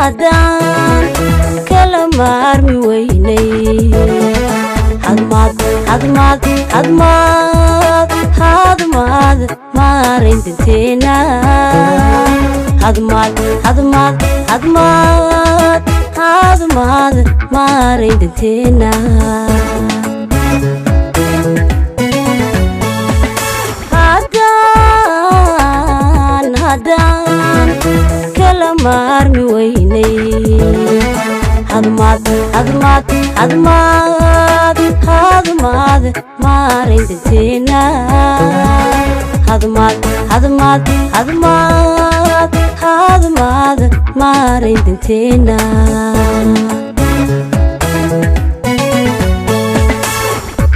هدان كلام أرمي ويني هضماد ما رندتنا هضماد ما رندتنا هدان كلام أرمي ويني هضماد ما رندتنا هضماد ما رندتنا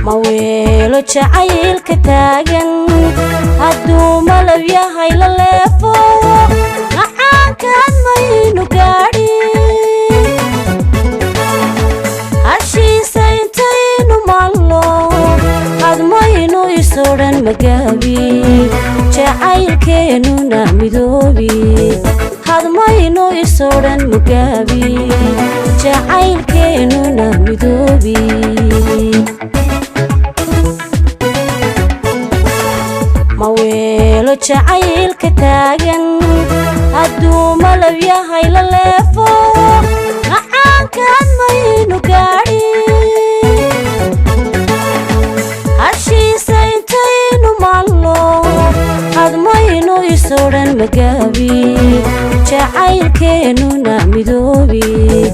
ما ويلو جعيل كتاجن هدو ملو يهي للفو معان كان ماينو قاري هالشي سينتينو مالو هاد ماينو يسورن مقابي جعيل كينو نامدوبي هاد ماينو يسورن مقابي جعيل كينو نامدوبي ما ويلو جعيل كتاجن هدو ملو يهي للفو معان كان ماينو قاري هالشي سينتينو مالو هاد ماينو يسورن مقابي جعيل كينو نامدوبي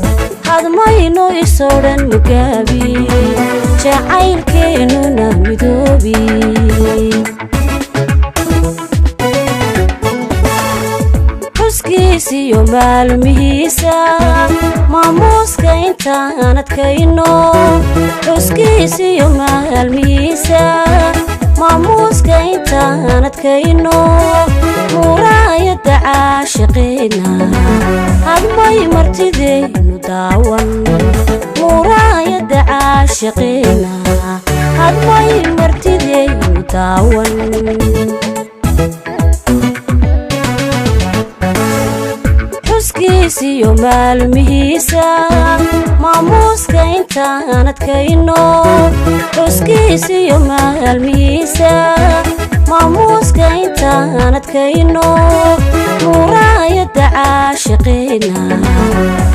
هاد ماينو يسورن مقابي جعيل كينو نامدوبي حسكيسيو مالمهيسا ماموسكا انتانت كينو حسكيسيو مالمهيسا ماموسكا انتانت كينو مراية عاشقينا هالماي مرتدينو داون مراية عاشقينا هالماي مرتدينو داون حسكيسيو مالمهيسا ماموسكا انتانت كينو حسكيسيو مالمهيسا ماموسكا انتانت كينو مراية عاشقينا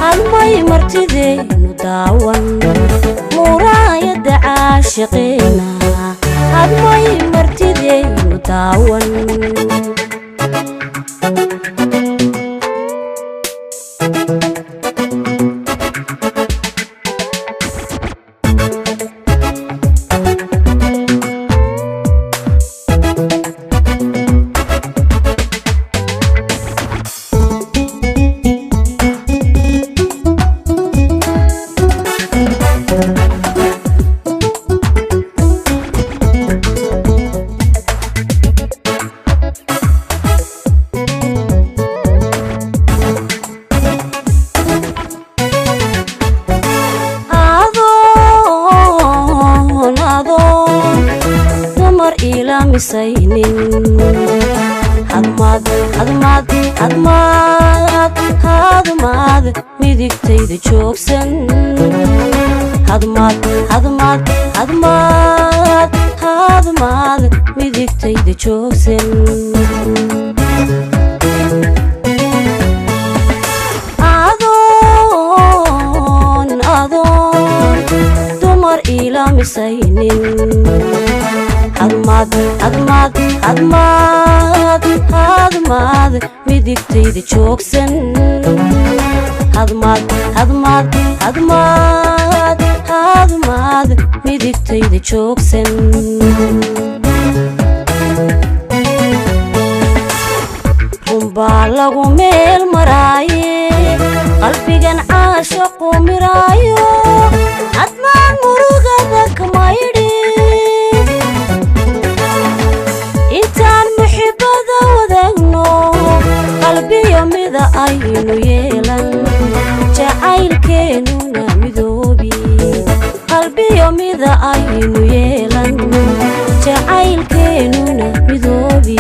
هالماي مرتدينو داون مراية عاشقينا هالماي مرتدينو داون مسينين هضماد ميديكتيد جوكسن هضماد ميديكتيد جوكسن أذون دمر إلى مسينين هضماد ميديكتيد جوكسن هضماد midigtayda joogsan runbaa lagu meel maraaye qalbigan caashaqu miraayo hadmaan murugada kamaydhi intaan muxibada wadaagno qalbiyo mida aynu yeelan jacaylkeenuna midoobi qalbiyo mida aynu yeelan jacaylkeenuna midoobi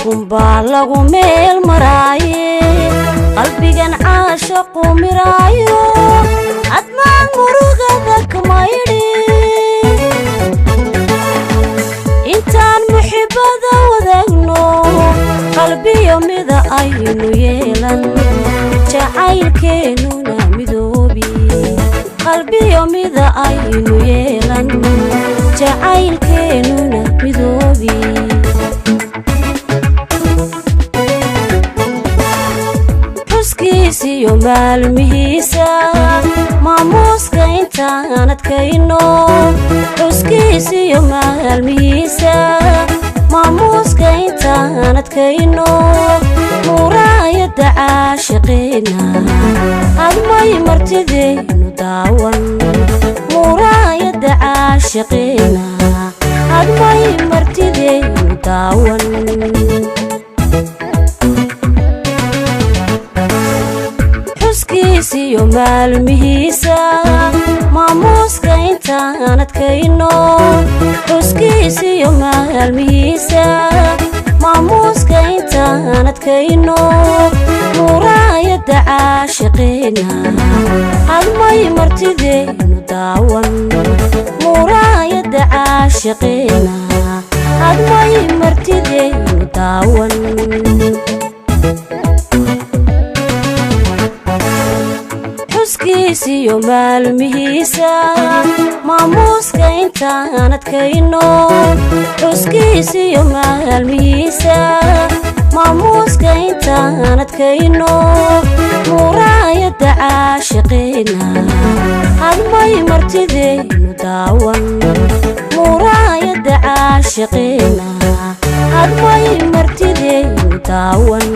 runbaa lagu meel maraaye qalbigan caashaqu miraayo hadmaan murugada kamaydhi intaan muxibada wadaagno qalbiyo mida aynu yeelan jacaylkeenuna midoobi qalbiyo mida aynu yeelan jacaylkeenuna midoobi xuskiisiyo maalmihiisa maamuuska intaan adkayno xuskiisiyo maalmihiisa maamuuska intaan adkayno muraayada caashiqeena hadmay martideynu daawan muraayada caashiqeena hadmay martideynu daawan xuskiisiyo maalmihiisa maamuuska intaan adkayno xuskiisiyo maalmihiisa maamuuska intaan adkayno muraayada caashiqeena hadmay martideynu daawan muraayada caashiqeena hadmay martideynu daawan xuskiisiyo maalmihiisa maamuuska intaan adkayno xuskiisiyo maalmihiisa maamuuska intaan adkayno muraayada caashiqeena hadmay martideynu daawan muraayada caashiqeena hadmay martideynu daawan